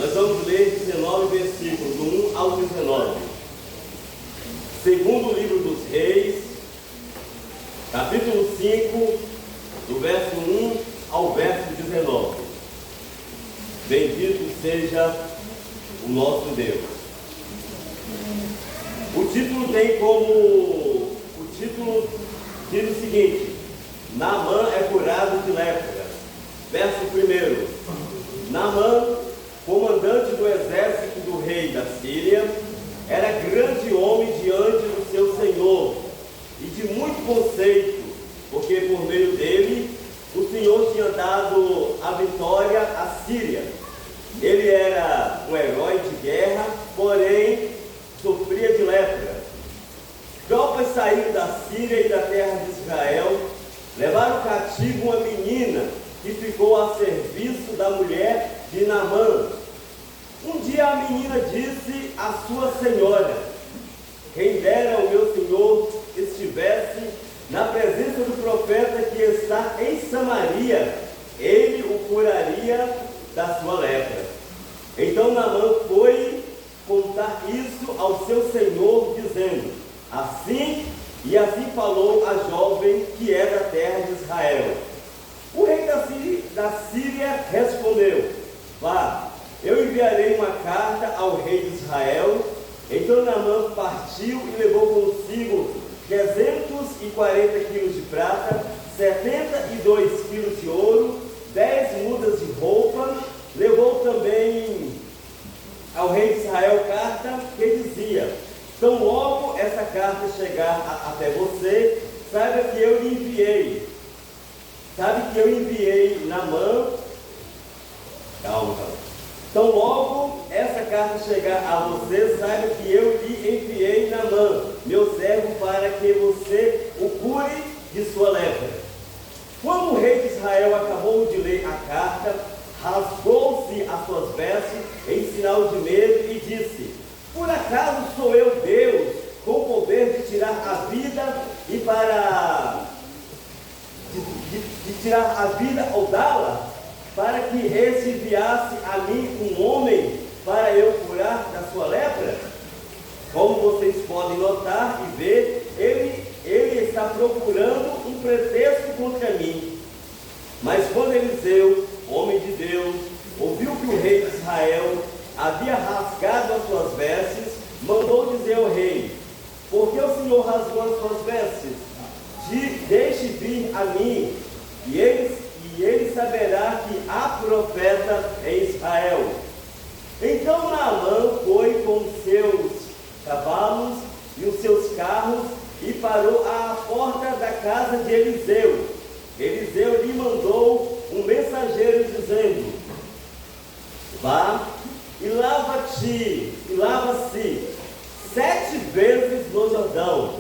Nós vamos ler 19 versículos, do 1 ao 19. Segundo livro dos Reis, capítulo 5, do verso 1 ao verso 19. Bendito seja o nosso Deus. O título tem como... O título diz o seguinte: Naamã é curado de lepra. Verso 1. Naamã, comandante do exército do rei da Síria, era grande homem diante do seu senhor e de muito conceito, porque por meio dele o Senhor tinha dado a vitória à Síria. Ele era um herói de guerra, porém sofria de lepra. Tropas saíram da Síria e da terra de Israel, levaram cativo uma menina que ficou a serviço da mulher de Naamã. Um dia a menina disse à sua senhora: quem dera o meu senhor estivesse na presença do profeta que está em Samaria, ele o curaria da sua lepra. Então Naamã foi contar isso ao seu senhor, dizendo: assim falou a jovem que é da terra de Israel. O rei da Síria respondeu: vá, eu enviarei uma carta ao rei de Israel. Então Naamã partiu e levou consigo 340 quilos de prata, 72 quilos de ouro, 10 mudas de roupa. Levou também ao rei de Israel carta que dizia: tão logo essa carta chegar até você, saiba que eu lhe enviei. Sabe que eu enviei Naamã. Calma. Tão logo essa carta chegar a você, saiba que eu lhe enviei Naamã, meu servo, para que você o cure de sua lepra. Quando o rei de Israel acabou de ler a carta, rasgou-se as suas vestes em sinal de medo e disse: por acaso sou eu Deus, com o poder de tirar a vida e de tirar a vida ou dá-la, para que esse enviasse a mim um homem para eu curar da sua lepra? Como vocês podem notar e ver, ele está procurando um pretexto contra mim. Mas quando Eliseu, homem de Deus, ouviu que o rei de Israel havia rasgado as suas vestes, mandou dizer ao rei: por que o Senhor rasgou as suas vestes? Deixe vir a mim, e ele saberá que há profeta em Israel. Então Naamã foi com os seus cavalos e os seus carros e parou à porta da casa de Eliseu. Eliseu lhe mandou um mensageiro dizendo: vá e lava-se 7 vezes no Jordão,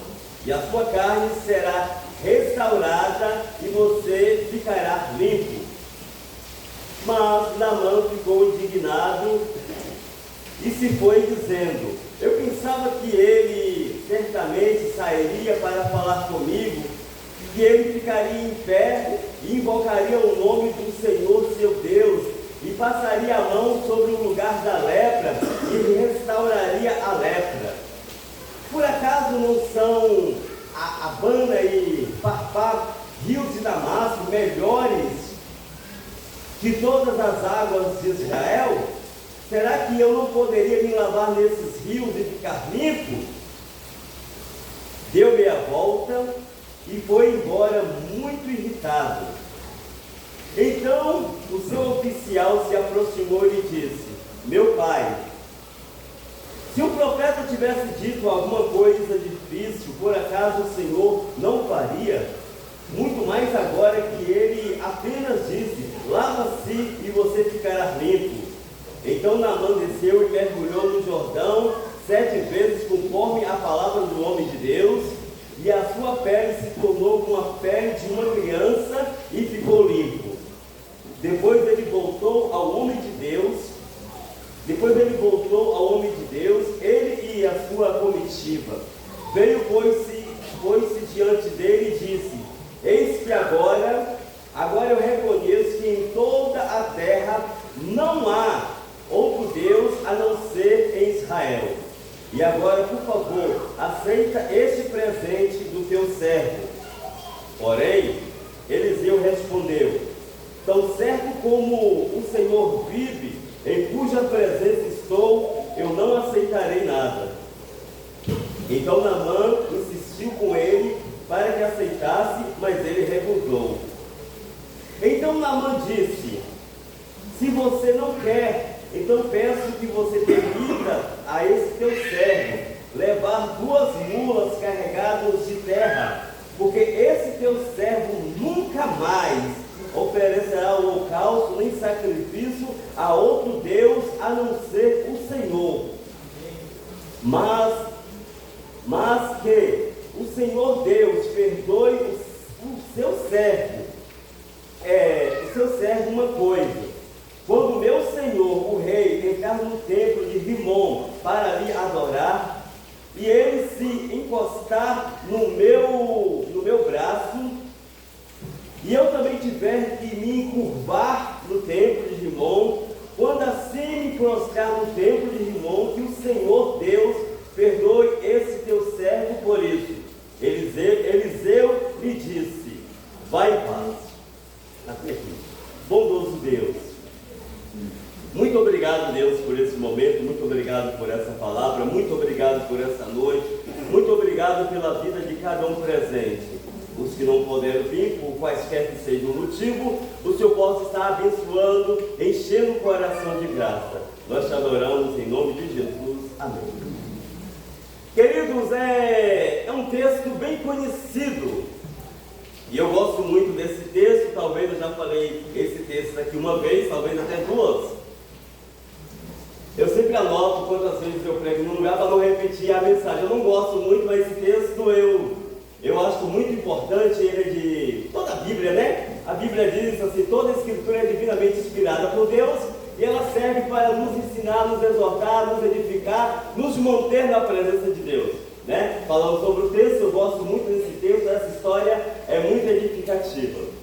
e a sua carne será restaurada e você ficará limpo. Mas Naamã ficou indignado e se foi dizendo: eu pensava que ele certamente sairia para falar comigo, que ele ficaria em pé e invocaria o nome do Senhor seu Deus, e passaria a mão sobre o lugar da lepra e restauraria a lepra. Por acaso não são Abana e Farpar, rios de Damasco, melhores que todas as águas de Israel? Será que eu não poderia me lavar nesses rios e ficar limpo? Deu meia volta e foi embora muito irritado. Então o seu oficial se aproximou e lhe disse: meu pai, se o profeta tivesse dito alguma coisa difícil, por acaso o Senhor não faria? Muito mais agora que ele apenas disse: lava-se e você ficará limpo. Então Naamã desceu e mergulhou no Jordão 7 vezes, conforme a palavra do homem de Deus, e a sua pele se tornou como a pele de uma criança e ficou limpo. Depois ele voltou ao homem de Deus, ele e a sua comitiva. Veio, pôs-se diante dele e disse: eis que agora eu reconheço que em toda a terra não há outro Deus a não ser em Israel. E agora, por favor, aceita este presente do teu servo. Porém, Eliseu respondeu: tão certo como o Senhor vive, em cuja presença estou, eu não aceitarei nada. Então Naamã insistiu com ele para que aceitasse, mas ele recusou. Então Naamã disse: se você não quer, então peço que você permita a esse teu servo levar 2 mulas carregadas de terra, porque esse teu servo nunca mais oferecerá holocausto nem sacrifício a outro Deus a não ser o Senhor. Mas que o Senhor Deus perdoe o seu servo uma coisa: quando meu senhor, o rei, entrar no templo de Rimon para lhe adorar, e ele se encostar no meu braço, e eu também tiver que me encurvar no templo de Rimon, quando assim me prostrar no templo de Rimon, que o Senhor Deus perdoe esse teu servo por isso. Eliseu lhe disse: vai em paz. Bondoso Deus, muito obrigado, Deus, por esse momento, muito obrigado por essa palavra, muito obrigado por essa noite, muito obrigado pela vida de cada um presente. Os que não puderam vir, por quaisquer que seja o motivo, o Senhor possa estar abençoando, enchendo o coração de graça. Nós te adoramos em nome de Jesus. Amém. Queridos, é um texto bem conhecido, e eu gosto muito desse texto. Talvez eu já falei esse texto aqui uma vez, talvez até 2. Eu sempre anoto quantas vezes eu prego num lugar para não repetir a mensagem. Eu não gosto muito, mas esse texto eu acho muito importante. Ele é de toda a Bíblia, né? A Bíblia diz assim: toda a Escritura é divinamente inspirada por Deus, e ela serve para nos ensinar, nos exortar, nos edificar, nos manter na presença de Deus, né? Falando sobre o texto, eu gosto muito desse texto. Essa história é muito edificativa.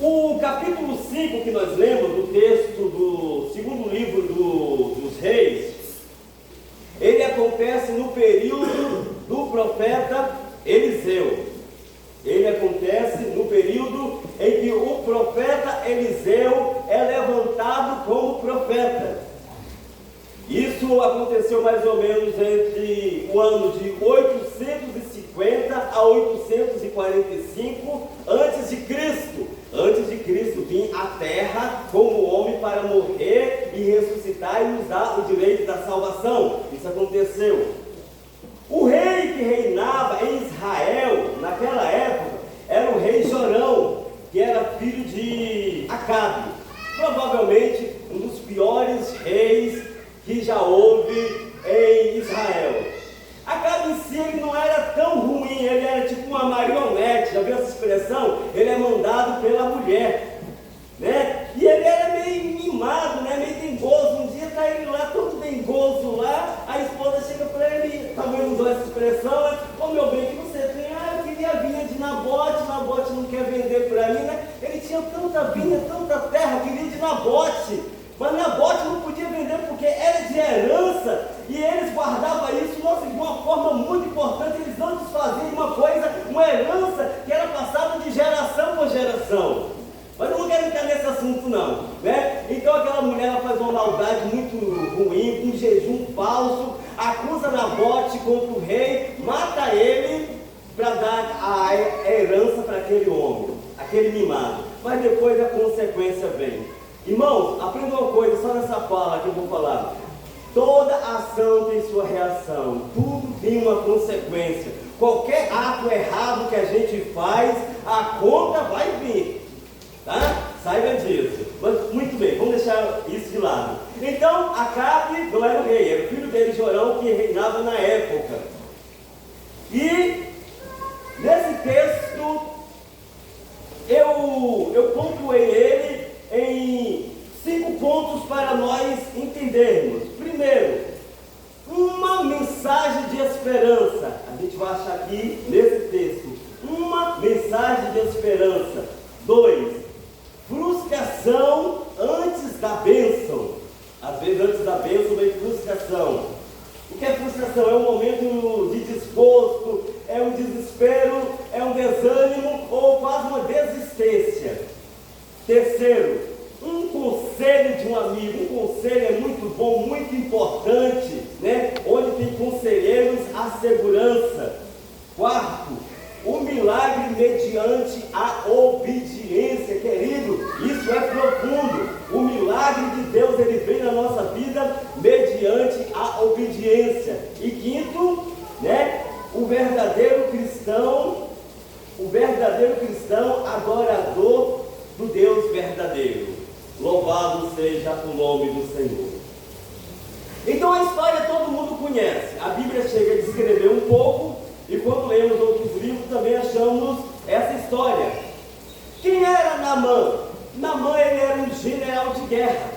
O capítulo 5 que nós lemos do texto do segundo livro dos Reis, ele acontece no período do profeta Eliseu. Ele acontece no período em que o profeta Eliseu é levantado como profeta. Isso aconteceu mais ou menos entre o ano de 850 a 845 antes de Cristo. Antes de Cristo vir à terra como homem para morrer e ressuscitar e nos dar o direito da salvação. Isso aconteceu. O rei que reinava em Israel naquela época era o rei Jorão, que era filho de Acabe. Provavelmente um dos piores reis que já houve em Israel. Acabe em si ele não era tão ruim, ele era tipo uma marionete. Já viu essa expressão? Ele é mandado pela mulher, né? E ele era meio mimado, né? Meio dengoso. Um dia está ele lá, todo dengoso lá, a esposa chega para ele, talvez usou essa expressão, né? Ô meu bem, que você tem? Eu queria a vinha de Nabote, Nabote não quer vender para mim, né? Ele tinha tanta vinha, tanta terra, queria de Nabote. Mas Nabote não podia vender porque era de herança, e eles guardavam isso de uma forma muito importante. Eles não desfaziam uma coisa, uma herança que era passada de geração por geração. Mas eu não quero entrar nesse assunto não, né? Então aquela mulher, ela faz uma maldade muito ruim, um jejum falso, acusa Nabote contra o rei, mata ele para dar a herança para aquele homem, aquele mimado. Mas depois a consequência vem. Irmãos, aprenda uma coisa só nessa fala que eu vou falar. Toda ação tem sua reação, tudo tem uma consequência. Qualquer ato errado que a gente faz, a conta vai vir, tá? Saiba disso. Mas muito bem, vamos deixar isso de lado. Então, Acabe não era o rei, era o filho dele, Jorão, que reinava na época. E nesse texto eu pontuei ele em 5 pontos para nós entendermos. Primeiro, uma mensagem de esperança. A gente vai achar aqui nesse texto uma mensagem de esperança. 2, frustração antes da bênção. Às vezes antes da bênção vem frustração. O que é frustração? É um momento de desgosto, é um desespero, é um desânimo ou quase uma desistência. Terceiro, um conselho de um amigo. Um conselho é muito bom, muito importante, né? Onde tem conselheiros, a segurança. Quarto, o milagre mediante a obediência, querido. Isso é profundo. O milagre de Deus, ele vem na nossa vida mediante a obediência. E quinto, né? O verdadeiro cristão adorador do Deus verdadeiro. Louvado seja o nome do Senhor. Então a história todo mundo conhece. A Bíblia chega a descrever um pouco, e quando lemos outros livros também achamos essa história. Quem era Naamã? Naamã, ele era um general de guerra,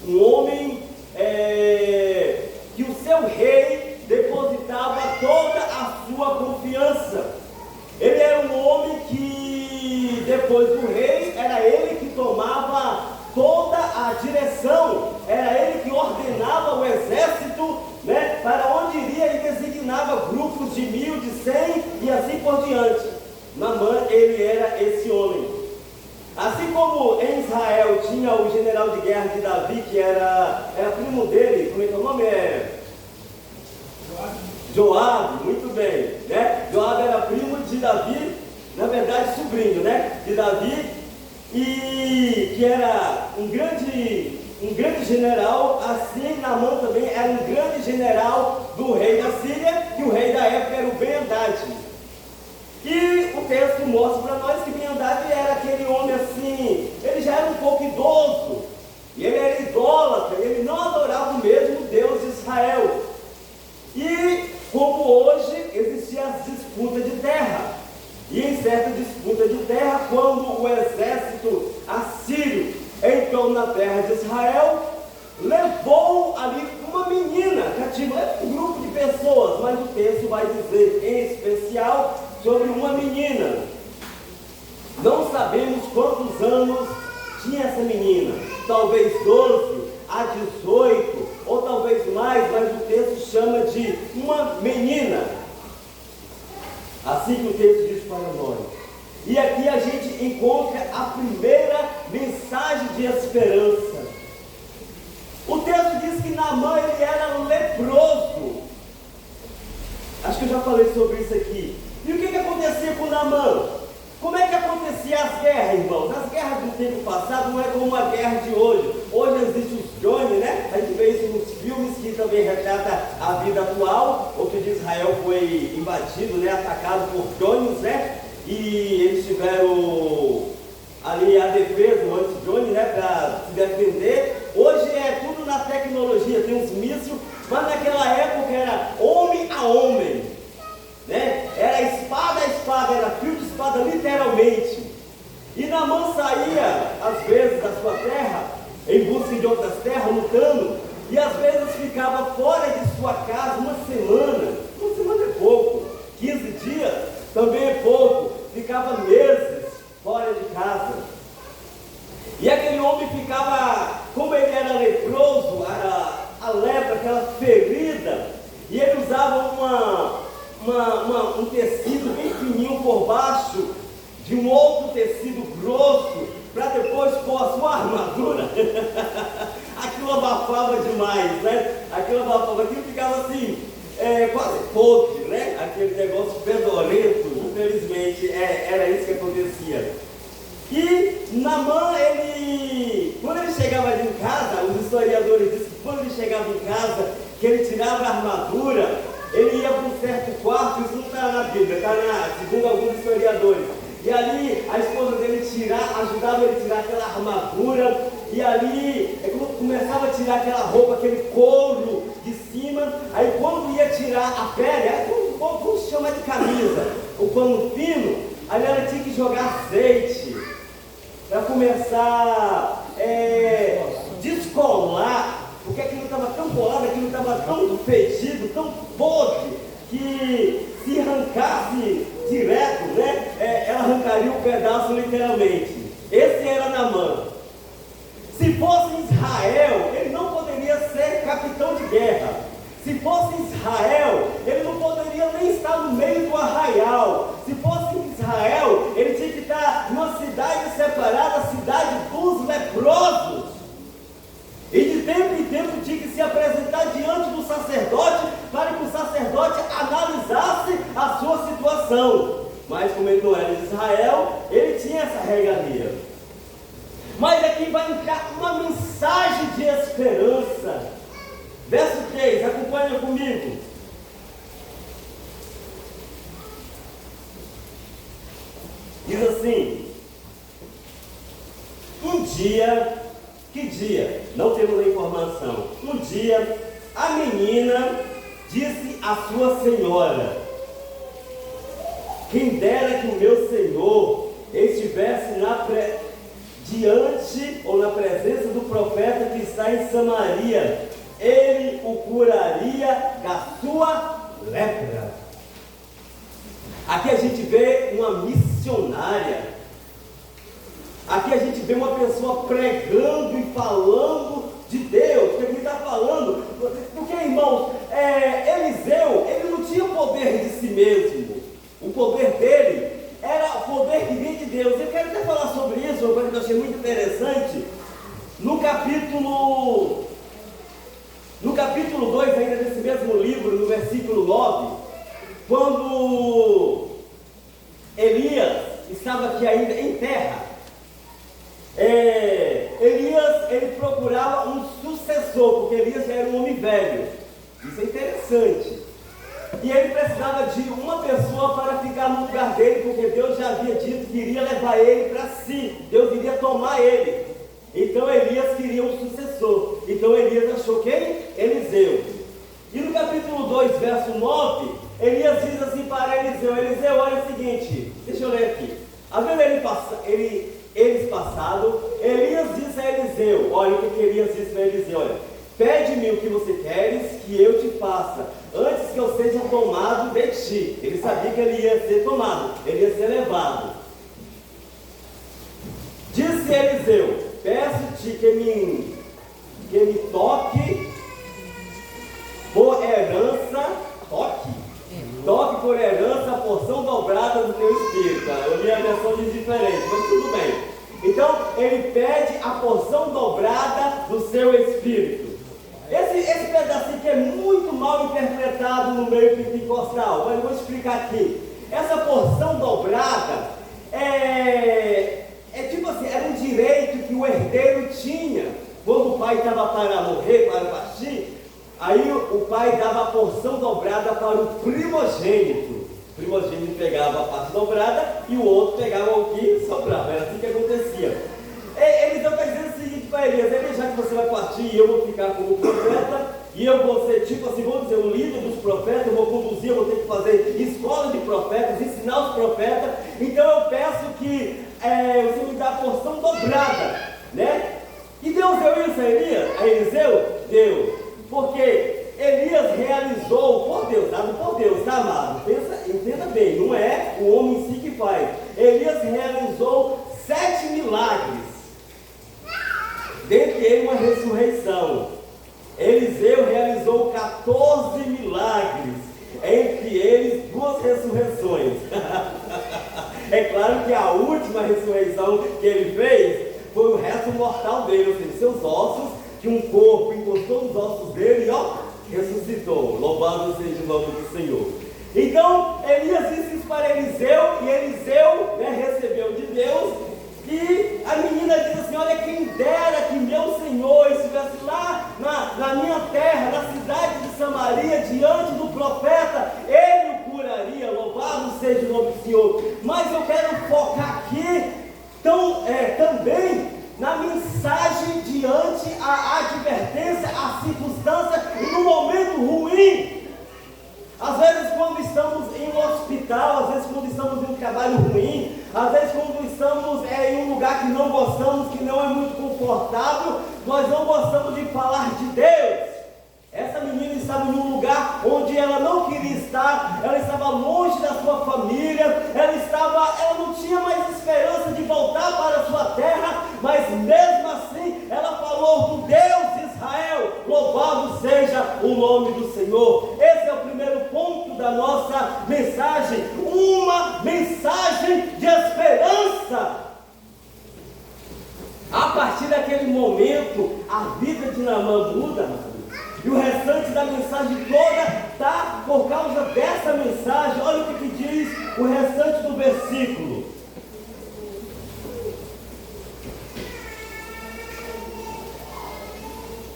um homem que o seu rei depositava toda a sua confiança. Ele era um homem que, depois do rei, era ele que tomava toda a direção, era ele que ordenava o exército, né, para onde iria, e designava grupos de 1000, de 100 e assim por diante. Naamã, ele era esse homem. Assim como em Israel tinha o general de guerra de Davi, que era primo dele, como é que é o nome? Joabe, muito bem, né? Joabe era primo de Davi, na verdade sobrinho, né, de Davi, e que era um grande general. Assim Naamã também era um grande general do rei da Síria, que o rei da época era o Ben-Hadad. E o texto mostra para nós que Ben-Hadad era aquele homem assim, ele já era um pouco idoso, e ele era idólatra, ele não adorava o mesmo Deus de Israel. E como hoje existia as disputas de terra, e em certa disputa de terra, quando o exército assírio entrou na terra de Israel, levou ali uma menina cativa, um grupo de pessoas, mas o texto vai dizer em especial sobre uma menina. Não sabemos quantos anos tinha essa menina, talvez 12 a 18, ou talvez mais, mas o texto chama de uma menina. Assim que o texto diz para nós. E aqui a gente encontra a primeira mensagem de esperança. O texto diz que Naamã, ele era leproso. Acho que eu já falei sobre isso aqui. E o que acontecia com Naamã? Como é que acontecia as guerras, irmãos? As guerras do tempo passado não é como a guerra de hoje. Hoje existe os drones, né? A gente vê isso nos filmes, que também retrata a vida atual. Outro dia Israel foi invadido, né? Atacado por drones, né? E eles tiveram ali a defesa, o anti-drone, né? Para se defender. Hoje é tudo na tecnologia, tem uns mísseis, mas naquela época era homem a homem, né? Era espada a espada, era fio de espada literalmente. E Naamã saía às vezes da sua terra em busca de outras terras, lutando, e às vezes ficava fora de sua casa uma semana é pouco, 15 dias também é pouco, ficava meses fora de casa. E aquele homem ficava, como ele era leproso, a lepra, aquela ferida, e ele usava um tecido bem fininho por baixo de um outro tecido grosso, para depois pôr a sua armadura. Aquilo abafava demais, né? Aquilo ficava assim, quase podre, né? Aquele negócio fedorento. Infelizmente, era isso que acontecia. E Naamã, quando ele chegava em casa, os historiadores dizem que quando ele chegava em casa, que ele tirava a armadura, ele ia para um certo quarto. Isso não está na Bíblia, está segundo alguns historiadores. E ali a esposa dele ajudava ele a tirar aquela armadura, e ali começava a tirar aquela roupa, aquele couro de cima. Aí quando ia tirar a pele, vamos chamar de camisa, o pano fino, aí ela tinha que jogar azeite para começar a descolar, porque aquilo estava tão colado, aquilo estava tão fedido, tão podre, que se arrancasse direto, né, ela arrancaria um pedaço literalmente. Esse era Naamã. Se fosse em Israel, ele não poderia Israel, ele não poderia nem estar no meio do arraial. Se fosse em Israel, ele tinha que estar numa cidade separada, a cidade dos leprosos. E de tempo em tempo tinha que se apresentar diante do sacerdote, para que o sacerdote analisasse a sua situação. Mas como ele não era de Israel, ele tinha essa regalia. Mas aqui vai entrar uma mensagem de esperança. Verso 3, acompanha comigo. Diz assim: um dia, que dia? Não temos a informação. Um dia, a menina disse à sua senhora: quem dera que o meu senhor estivesse diante ou na presença do profeta que está em Samaria, ele o curaria da sua lepra. Aqui a gente vê uma missionária. Aqui a gente vê uma pessoa pregando e falando de Deus. Que ele está falando, porque, irmãos, Eliseu, ele não tinha o poder de si mesmo. O poder dele era o poder que vinha de Deus. Eu quero até falar sobre isso, uma coisa que eu achei muito interessante. No capítulo 2, ainda desse mesmo livro, no versículo 9, quando Elias estava aqui ainda em terra, Elias, ele procurava um sucessor, porque Elias já era um homem velho. Isso é interessante. E ele precisava de uma pessoa para ficar no lugar dele, porque Deus já havia dito que iria levar ele para si. Deus iria tomar ele. Então Elias queria um sucessor. Então Elias achou quem? Eliseu. E no capítulo 2, verso 9, Elias diz assim para Eliseu: Eliseu, olha o seguinte, deixa eu ler aqui. Havendo eles passado, Elias disse a Eliseu, olha o que Elias disse para Eliseu: olha, pede-me o que você queres que eu te faça, antes que eu seja tomado de ti. Ele sabia que ele ia ser tomado, ele ia ser levado. Disse Eliseu: peço-te que me toque por herança, toque por herança a porção dobrada do teu espírito. Eu li a versão de diferente, mas tudo bem. Então, ele pede a porção dobrada do seu espírito. Esse pedacinho que é muito mal interpretado no meio pentecostal, mas eu vou explicar aqui. Essa porção dobrada tipo assim, era um direito que o herdeiro tinha. Quando o pai estava para morrer, para partir, aí o pai dava a porção dobrada para o primogênito. O primogênito pegava a parte dobrada e o outro pegava o que sobrava. Era assim que acontecia. Eliseu está dizendo o seguinte para Elias: já que você vai partir e eu vou ficar como profeta, e eu vou ser, tipo assim, vamos dizer, o líder dos profetas, eu vou conduzir, eu vou ter que fazer escola de profetas, ensinar os profetas, então eu peço que você me dá a porção dobrada, né? E Deus deu isso a Eliseu? Deu, porque Elias realizou por Deus, dado por Deus, tá, amado? Entenda bem, não é o homem em si que faz. Elias realizou 7 milagres, dentre eles uma ressurreição. Eliseu realizou 14 milagres, entre eles 2 ressurreições. É claro que a última ressurreição que ele fez foi o resto mortal dele, ou seja, seus ossos, que um corpo encostou nos ossos dele e ressuscitou. Louvado seja o nome do Senhor. Então, Elias disse isso para Eliseu, e Eliseu recebeu de Deus. E a menina diz assim: olha, quem dera que meu Senhor estivesse lá na minha terra, na cidade de Samaria, diante do profeta, ele o curaria. Louvado seja o nome do Senhor. Mas eu quero focar aqui também na mensagem diante a advertência, a circunstância e no momento ruim. Às vezes quando estamos em um hospital, às vezes quando estamos em um trabalho ruim, às vezes quando estamos em um lugar que não gostamos, que não é muito confortável, nós não gostamos de falar de Deus. Essa menina estava em um lugar onde ela não queria estar, ela estava longe da sua família, ela não tinha mais esperança de voltar para a sua terra, mas mesmo assim ela falou do Deus de Israel. Louvado seja o nome do Senhor. Esse é o da nossa mensagem, uma mensagem de esperança. A partir daquele momento, a vida de Naamã muda, e o restante da mensagem toda está por causa dessa mensagem. Olha o que diz o restante do versículo.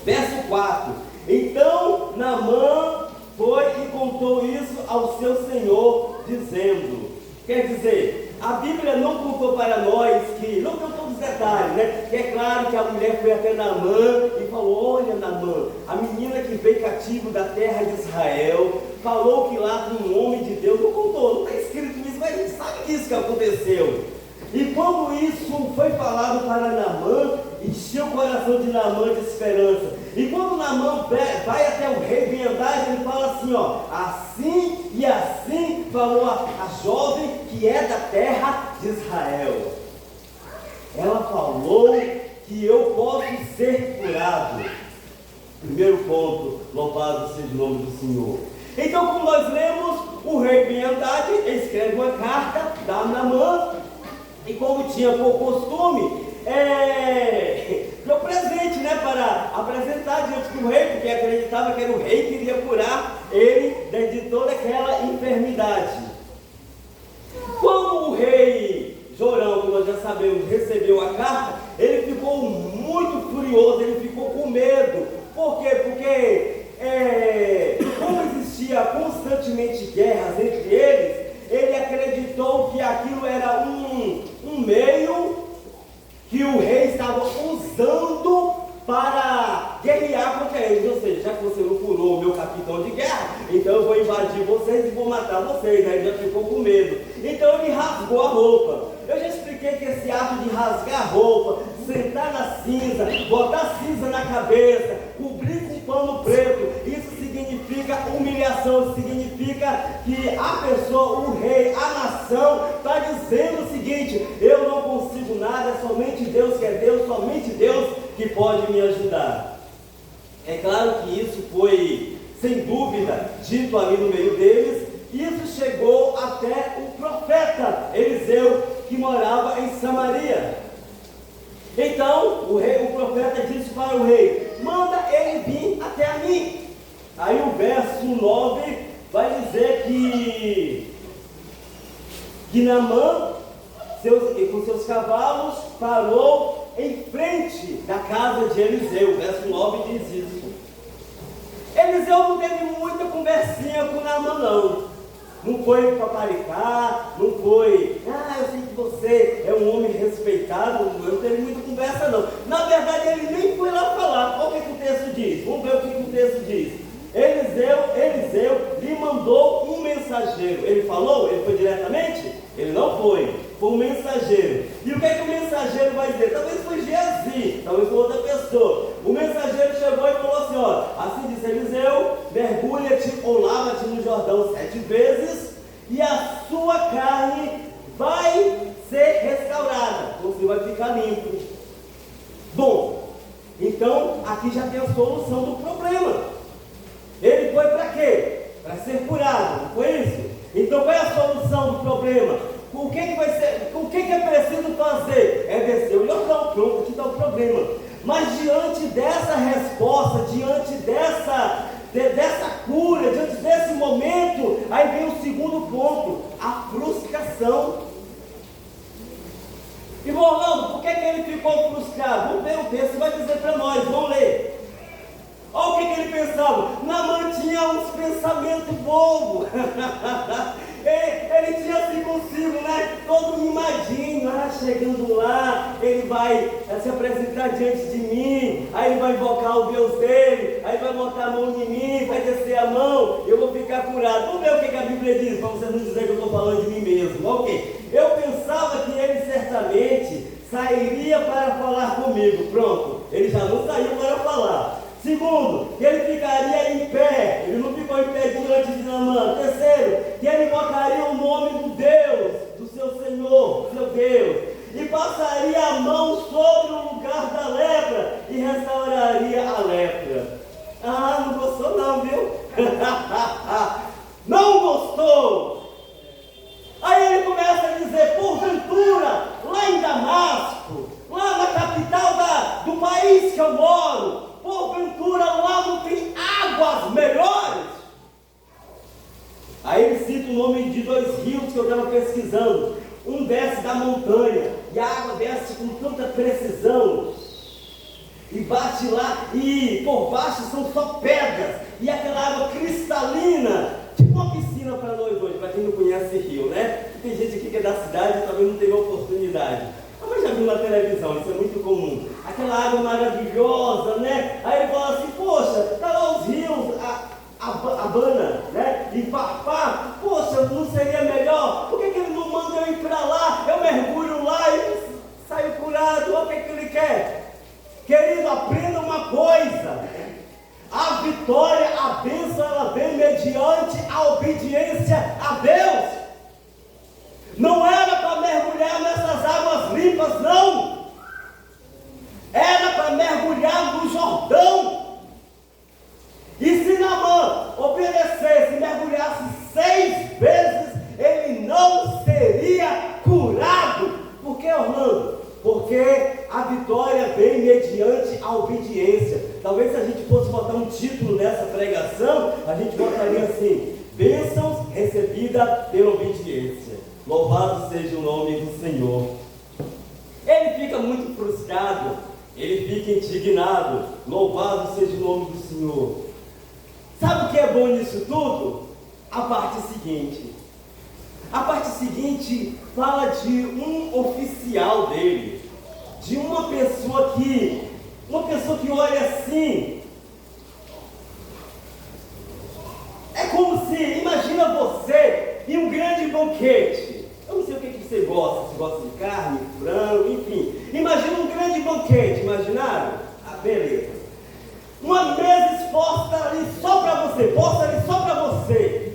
Verso 4. Então Naamã foi e contou isso ao seu senhor, dizendo, quer dizer, a Bíblia não contou para nós que, não contou os detalhes, né? Que é claro que a mulher foi até Naamã e falou, olha Naamã, a menina que veio cativo da terra de Israel, falou que lá tem um homem de Deus, não contou, não está escrito isso, mas a gente sabe disso que aconteceu. E quando isso foi falado para Naamã, encheu o coração de Naamã de esperança. E quando Naamã vai até o rei Ben-Hadad, ele fala assim, ó, assim e assim falou a jovem que é da terra de Israel. Ela falou que eu posso ser curado. Primeiro ponto, louvado seja o nome do Senhor. Então, como nós lemos, o rei Ben-Hadad escreve uma carta, dá a Naamã, e como tinha por costume, deu presente, né, para apresentar diante do rei, porque acreditava que era o rei que iria curar ele de toda aquela enfermidade. Quando o rei Jorão, que nós já sabemos, recebeu a carta, ele ficou muito furioso, ele ficou com medo. Por quê? Porque como existia constantemente guerras entre eles, ele acreditou que aquilo era um meio que o rei estava usando para guerrear contra eles. Ou seja, já que você não curou o meu capitão de guerra, então eu vou invadir vocês e vou matar vocês. Aí ele já ficou com medo. Então ele rasgou a roupa. Eu já expliquei que esse ato de rasgar a roupa, sentar na cinza, botar cinza na cabeça, cobrir com pano preto, isso significa humilhação, significa que a pessoa, o rei, a nação, está dizendo o seguinte, eu não consigo nada, é somente Deus que é Deus, somente Deus que pode me ajudar. É claro que isso foi, sem dúvida, dito ali no meio deles. Isso chegou até o profeta Eliseu, que morava em Samaria. Então, o profeta disse para o rei, manda ele vir até a mim. Aí o verso 9 vai dizer que Naamã, com seus cavalos, parou em frente da casa de Eliseu. O verso 9 diz isso. Eliseu não teve muita conversinha com Naamã, não. Não foi paparicar, não foi, eu sei que você é um homem respeitado, não teve muita conversa não. Na verdade ele nem foi lá falar. Olha o que o texto diz, vamos ver o que o texto diz. Eliseu lhe mandou um mensageiro. Ele falou? Ele foi diretamente? Ele não foi, foi um mensageiro. E o que é que o mensageiro vai dizer? Talvez foi Geazi, talvez foi outra pessoa. O mensageiro chegou e falou assim, ó, assim disse Eliseu, mergulha-te ou lava-te no Jordão 7 vezes, e a sua carne vai ser restaurada, você vai ficar limpo. Bom, então aqui já tem a solução do problema. Ele foi para quê? Para ser curado, não foi isso? Então qual é a solução do problema? O que é preciso fazer? É descer o Jordão, pronto, aqui está o problema. Mas diante dessa resposta, diante dessa cura, diante desse momento, aí vem o segundo ponto, a frustração. E Orlando, por que ele ficou frustrado? Vamos ver o texto, vai dizer para nós, vamos ler. Olha o que ele pensava. Naamã tinha uns pensamentos bobos. Ele tinha assim consigo, né? Todo mimadinho, chegando lá, ele vai se apresentar diante de mim, aí ele vai invocar o Deus dele, aí vai botar a mão em mim, vai descer a mão, eu vou ficar curado. Vamos ver o que a Bíblia diz, para vocês não dizerem que eu estou falando de mim mesmo. Ok. Eu pensava que ele certamente sairia para falar comigo. Pronto, ele já não saiu para falar. Segundo, que ele ficaria em pé, ele não ficou em pé diante de Naamã. Terceiro, que ele invocaria o nome do Deus, do seu Senhor, do seu Deus, e passaria a mão sobre o lugar da lepra e restauraria a lepra. Não gostou não, viu? Não pesquisando. Um desce da montanha e a água desce com tanta precisão e bate lá, e por baixo são só pedras, e aquela água cristalina, tipo uma piscina para nós hoje, para quem não conhece Rio, né? Tem gente aqui que é da cidade e talvez não teve oportunidade. Mas já viu na televisão, isso é muito comum. Aquela água maravilhosa, né? Aí ele fala assim, poxa, tá lá os rios, a Bana, né? E Papá, poxa, não seria melhor? Por que ele não manda eu ir para lá? Eu mergulho lá e saio curado. O que ele quer? Querido, aprenda uma coisa. A vitória, a bênção, ela vem mediante a obediência a Deus. Não era para mergulhar nessas águas limpas, não. Era para mergulhar no Jordão. E se Naamã obedecesse e mergulhasse 6 vezes, ele não seria curado. Por que, Orlando? Porque a vitória vem mediante a obediência. Talvez se a gente fosse botar um título nessa pregação, a gente botaria assim: bênçãos recebida pela obediência. Louvado seja o nome do Senhor. Ele fica muito frustrado, ele fica indignado. Louvado seja o nome do Senhor. Sabe o que é bom nisso tudo? A parte seguinte. A parte seguinte fala de um oficial dele, de uma pessoa que olha assim. É como se, imagina você em um grande banquete. Eu não sei o que você gosta, se gosta de carne, frango, enfim. Imagina um grande banquete, imaginaram? Ah, beleza. Uma mesa exposta ali só para você, posta ali só para você.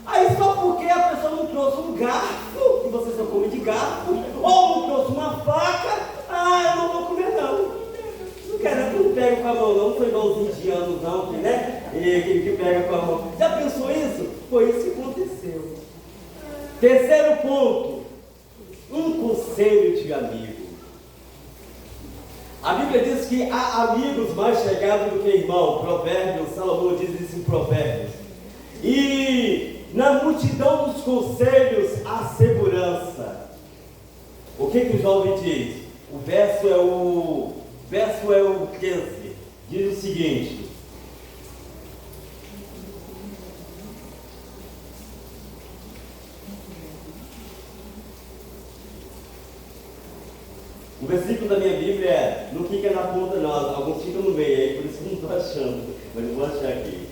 Aí só porque a pessoa não trouxe um garfo, e você só come de garfo, ou não trouxe uma faca, eu não vou comer não. Não quero, não pego com a mão não, não foi igual os indianos não, né? Que pega com a mão. Já pensou isso? Foi isso que aconteceu. Terceiro ponto, um conselho de amigo. A Bíblia diz que há amigos mais chegados do que irmão. Provérbios, Salomão diz isso em Provérbios. E na multidão dos conselhos há segurança. O que o jovem diz? O verso é o 15. Diz o seguinte: o versículo da minha Bíblia é, não fica na ponta não, alguns ficam no meio aí, por isso que eu não estou achando, mas eu vou achar aqui.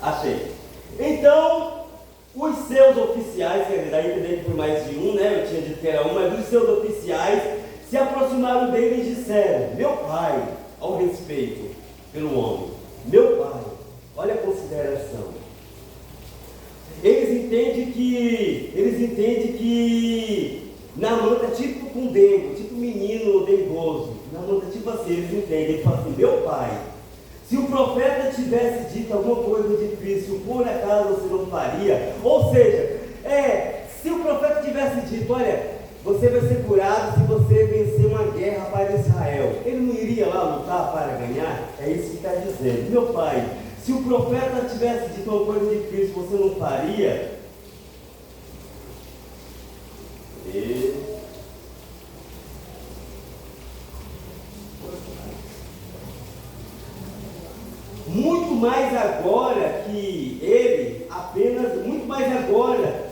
Achei. Então, os seus oficiais, quer dizer, daí entender que foi mais de um, né? Eu tinha dito que era um, mas os seus oficiais se aproximaram dele e disseram: meu pai, ao respeito pelo homem, meu pai, olha a consideração. Eles entendem que Naamã está tipo com dengo, tipo menino dengoso. Naamã está tipo assim, eles entendem, eles falam assim: meu pai, se o profeta tivesse dito alguma coisa difícil, por acaso você não faria? Ou seja, se o profeta tivesse dito: olha, você vai ser curado se você vencer uma guerra para Israel, ele não iria lá lutar para ganhar? É isso que está dizendo. Meu pai, se o profeta tivesse dito uma coisa difícil, você não faria? Muito mais agora que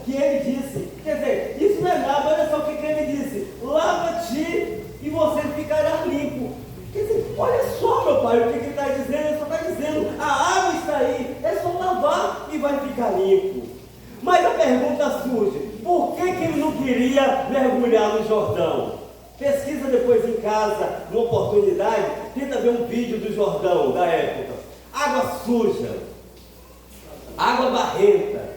ele disse, quer dizer, isso não é nada, olha só o que ele disse: lava-te e você ficará limpo. Quer dizer, olha só, meu pai, o que ele está dizendo? Ele só está dizendo: a água está aí, é só lavar e vai ficar limpo. Mas a pergunta surge: por que ele não queria mergulhar no Jordão? Pesquisa depois em casa, numa oportunidade, tenta ver um vídeo do Jordão da época. Água suja, água barrenta,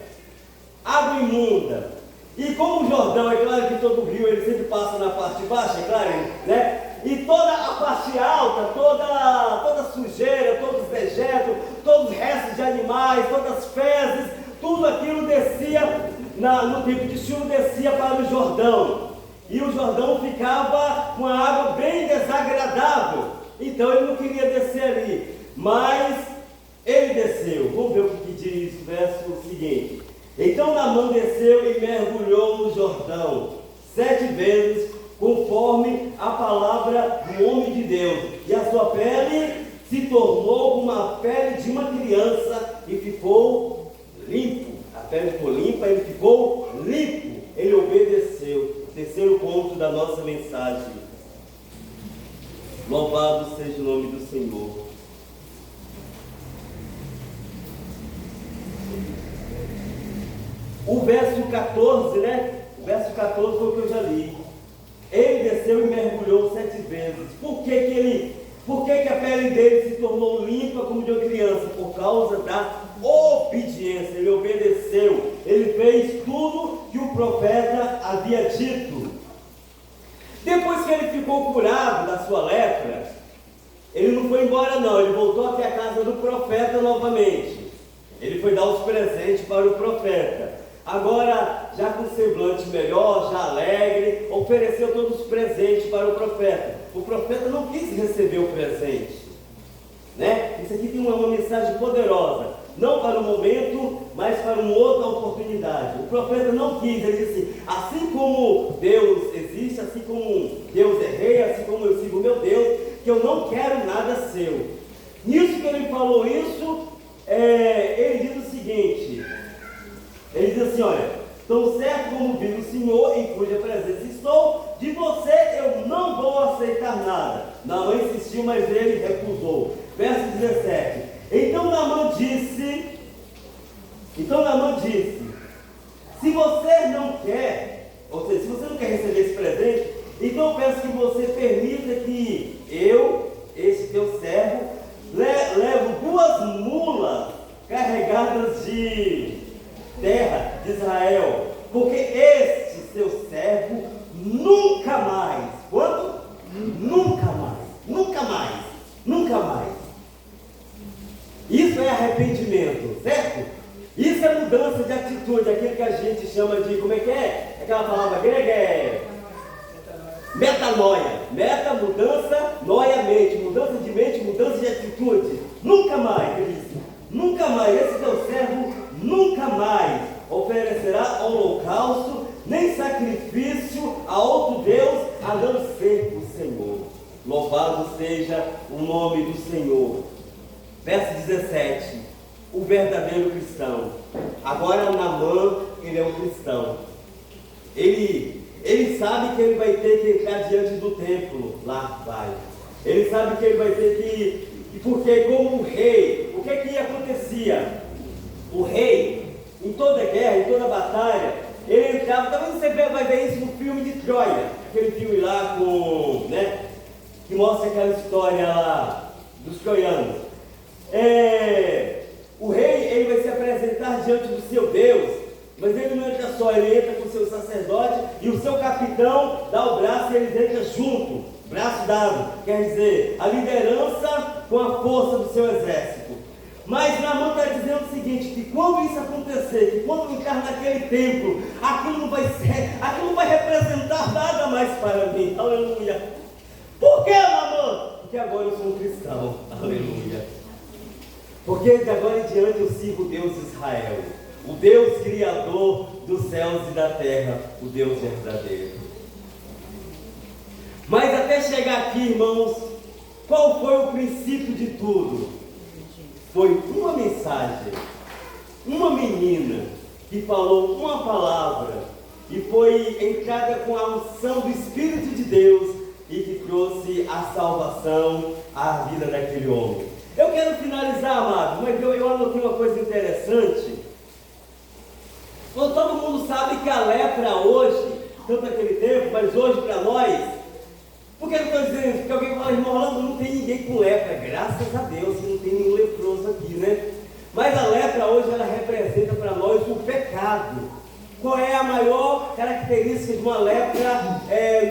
água imunda. E como o Jordão, é claro que todo rio ele sempre passa na parte baixa, é claro, né? E toda a parte alta, toda sujeira, todos os dejetos, todos os restos de animais, todas as fezes, tudo aquilo descia, no tempo de chuva, descia para o Jordão. E o Jordão ficava com a água bem desagradável. Então ele não queria descer ali. Mas ele desceu. Vamos ver o que diz o verso seguinte. Então Naamã desceu e mergulhou no Jordão 7 vezes, conforme a palavra do homem de Deus, e a sua pele se tornou como a pele de uma criança e ficou limpo. A pele ficou limpa, ele ficou limpo, ele obedeceu. Terceiro ponto da nossa mensagem: louvado seja o nome do Senhor. O verso 14, né? O verso 14 foi o que eu já li. Ele desceu e mergulhou 7 vezes. Por que a pele dele se tornou limpa como de uma criança? Por causa da obediência. Ele obedeceu. Ele fez tudo que o profeta havia dito. Depois que ele ficou curado da sua lepra, ele não foi embora não. Ele voltou até a casa do profeta novamente. Ele foi dar os presentes para o profeta. Agora, já com semblante melhor, já alegre, ofereceu todos os presentes para o profeta. O profeta não quis receber o presente, né? Isso aqui tem uma mensagem poderosa, não para o momento, mas para uma outra oportunidade. O profeta não quis, ele disse: assim como Deus existe, assim como Deus é rei, assim como eu sigo meu Deus, que eu não quero nada seu. Nisso que ele falou isso, ele diz o seguinte: ele diz assim: olha, tão certo como vive o Senhor, em cuja presença estou, de você eu não vou aceitar nada. Naamã insistiu, mas ele recusou. Verso 17: Então Naamã disse, se você não quer, ou seja, se você não quer receber esse presente, então eu peço que você permita que eu, esse teu servo, levo 2 mulas carregadas de terra de Israel, porque este seu servo nunca mais, quanto? Nunca mais. Isso é arrependimento, certo? Isso é mudança de atitude, aquilo que a gente chama de, como é que é? Aquela palavra grega é metanoia. Meta, mudança, noia, mente. Mudança de mente, mudança de atitude. Nunca mais, ele disse, nunca mais, esse teu servo nunca mais oferecerá holocausto, nem sacrifício a outro Deus, a não ser o Senhor. Louvado seja o nome do Senhor. Verso 17, o verdadeiro cristão. Agora Naamã, ele é um cristão. Ele sabe que ele vai ter que entrar diante do templo, lá vai. Ele sabe que ele vai ter que, porque como o rei, o que acontecia? O rei, em toda guerra, em toda batalha, ele entrava, talvez você vai ver isso no filme de Troia, aquele filme lá com, né, que mostra aquela história lá dos troianos. O rei, ele vai se apresentar diante do seu Deus, mas ele não entra só, ele entra com o seu sacerdote e o seu capitão dá o braço e eles entram junto, braço dado, quer dizer, a liderança com a força do seu exército. Mas Naamã está dizendo o seguinte, que quando isso acontecer, que quando eu entrar naquele templo, aquilo não vai representar nada mais para mim, aleluia. Por que, Naamã? Porque agora eu sou um cristão, aleluia. Porque de agora em diante eu sigo o Deus de Israel, o Deus criador dos céus e da terra, o Deus verdadeiro. Mas até chegar aqui, irmãos, qual foi o princípio de tudo? Foi uma mensagem, uma menina que falou uma palavra e foi entrada com a unção do Espírito de Deus e que trouxe a salvação à vida daquele homem. Eu quero finalizar, amado, mas eu anotei uma coisa interessante. Todo mundo sabe que a lepra hoje, tanto naquele tempo, mas hoje para nós, por que eu estou dizendo isso? Porque alguém fala, irmão Orlando, não tem ninguém com lepra, graças a Deus que não tem nenhum leproso aqui, né? Mas a lepra hoje, ela representa para nós o pecado. Qual é a maior característica de uma lepra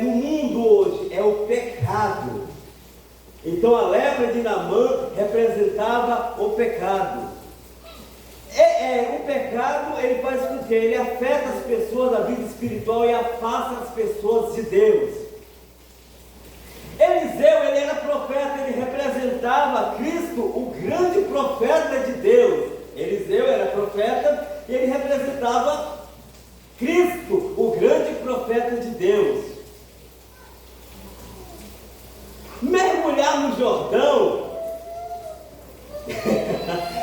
no mundo hoje? É o pecado. Então a lepra de Naamã representava o pecado. O pecado, ele faz com que ele afeta as pessoas da vida espiritual e afasta as pessoas de Deus. Eliseu, ele era profeta, ele representava Cristo, o grande profeta de Deus. Eliseu era profeta e ele representava no Jordão,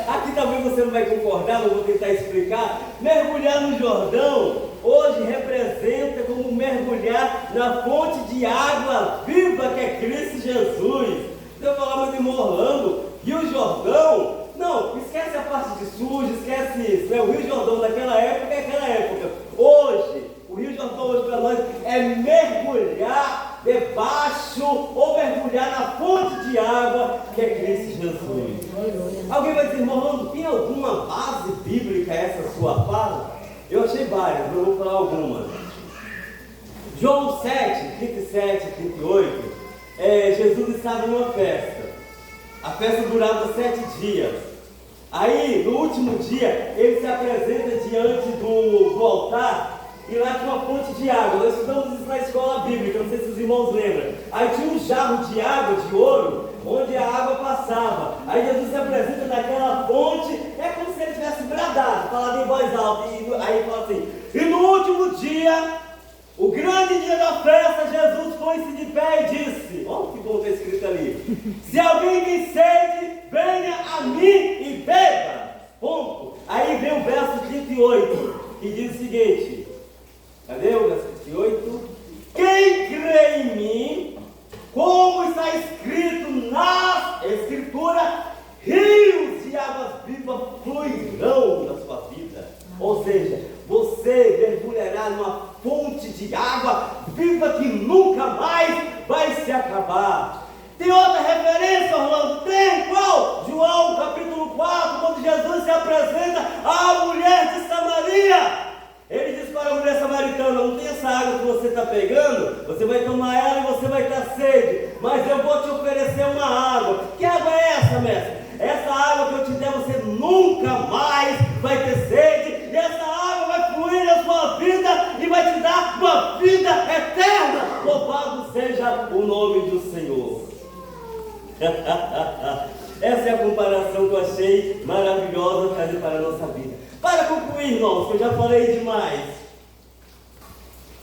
aqui talvez você não vai concordar, mas vou tentar explicar. Mergulhar no Jordão hoje representa como mergulhar na fonte de água viva que é Cristo Jesus. Então eu falava, mas irmão Orlando, Rio Jordão, não, esquece a parte de sujo, esquece isso, né? O Rio Jordão daquela época é aquela época. Hoje, o Rio Jordão hoje para nós é mergulhar debaixo ou mergulhar na fonte de água que é Cristo Jesus. Alguém vai dizer, irmão Orlando, tem alguma base bíblica essa sua fala? Eu achei várias, mas eu vou falar algumas. João 7, 37, 38, Jesus estava numa festa. A festa durava 7 dias. Aí, no último dia, ele se apresenta diante do altar e lá tinha uma fonte de água. Nós estudamos isso na escola bíblica, não sei se os irmãos lembram. Aí tinha um jarro de água, de ouro, onde a água passava. Aí Jesus se apresenta naquela fonte, é como se ele tivesse bradado, falado em voz alta. Aí fala assim, e no último dia, o grande dia da festa, Jesus foi-se de pé e disse, olha que bom está escrito ali, se alguém tem sede, venha a mim e beba. Ponto. Aí vem o verso 38, que diz o seguinte, cadê o verso 38? Quem crê em mim, como está escrito na Escritura, rios de águas vivas fluirão na sua vida. Ou seja, você mergulhará numa fonte de água viva que nunca mais vai se acabar. Tem outra referência, Orlando? Tem qual? João capítulo 4, quando Jesus se apresenta à mulher de Samaria. Ele diz para a mulher samaritana, não tem essa água que você está pegando, você vai tomar ela e você vai estar sede, mas eu vou te oferecer uma água. Que água é essa, mestre? Essa água que eu te der, você nunca mais vai ter sede, e essa água vai fluir na sua vida e vai te dar uma vida eterna. Louvado seja o nome do Senhor. Essa é a comparação que eu achei maravilhosa trazer para a nossa vida. Para concluir, irmãos, que eu já falei demais.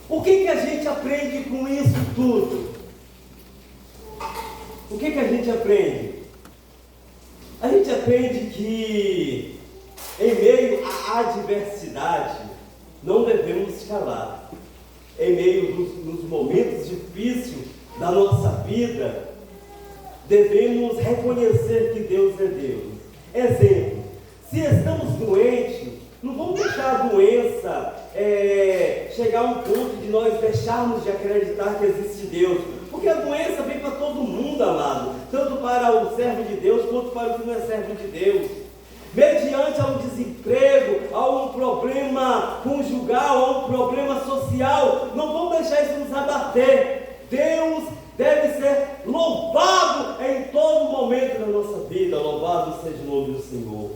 O que a gente aprende com isso tudo? O que a gente aprende? A gente aprende que em meio à adversidade não devemos calar. Em meio dos momentos difíceis da nossa vida, devemos reconhecer que Deus é Deus. Exemplo, se estamos doentes, não vamos deixar a doença chegar a um ponto de nós deixarmos de acreditar que existe Deus. Porque a doença vem para todo mundo, amado. Tanto para o servo de Deus, quanto para o que não é servo de Deus. Mediante a um desemprego, a um problema conjugal, a um problema social, não vamos deixar isso nos abater. Deus deve ser louvado em todo momento da nossa vida. Louvado seja o nome do Senhor.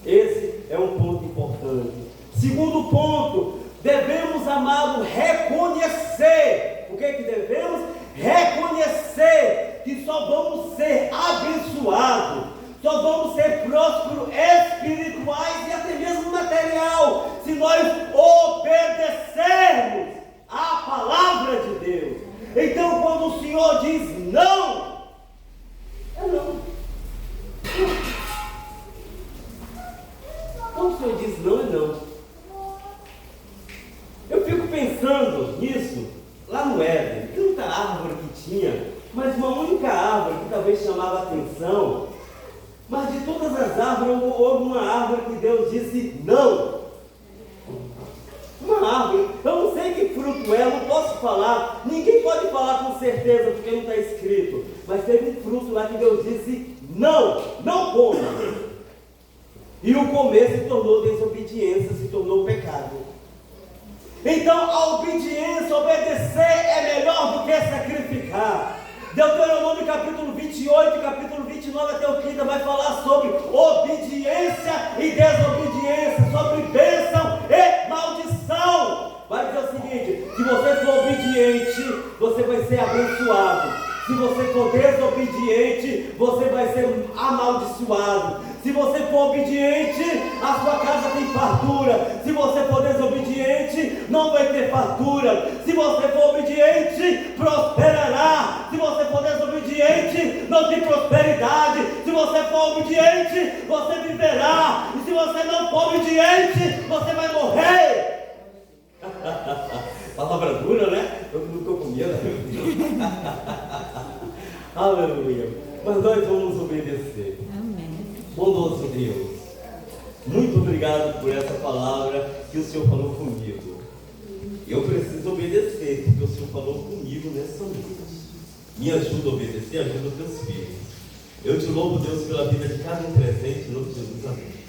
Esse é um ponto importante. Segundo ponto, devemos, amado, reconhecer. O que é que devemos? Reconhecer que só vamos ser abençoados, só vamos ser prósperos espirituais e até mesmo material, se nós obedecermos à palavra de Deus. Então, quando o Senhor diz não, é não. Quando o Senhor diz não, é não. Eu fico pensando nisso, lá no Éden, tanta árvore que tinha, mas uma única árvore que talvez chamava a atenção, mas de todas as árvores, houve uma árvore que Deus disse não. Uma árvore, eu não sei que fruto é, eu não posso falar, ninguém pode falar com certeza, porque não está escrito, mas teve um fruto lá que Deus disse não, não coma. E o comer se tornou desobediência, se tornou pecado. Então a obediência, obedecer é melhor do que sacrificar. Deuteronômio capítulo 28, capítulo 29 até o 30 vai falar sobre obediência e desobediência, sobre bênção e maldição. Vai dizer o seguinte, se você for obediente, você vai ser abençoado. Se você for desobediente, você vai ser amaldiçoado. Se você for obediente, a sua casa tem fartura. Se você for desobediente, não vai ter fartura. Se você for obediente, prosperará. Se você for desobediente, obediente, não tem prosperidade. Se você for obediente, você viverá. E se você não for obediente, você vai morrer. Palavra dura, né? Eu não estou com medo. Aleluia. Mas nós vamos obedecer. Amém. Bondoso Deus, muito obrigado por essa palavra que o Senhor falou comigo. Eu preciso obedecer, porque o Senhor falou comigo nessa noite. Me ajuda a obedecer, ajuda os teus filhos. Eu te louvo, Deus, pela vida de cada um presente, em nome de Jesus. Amém.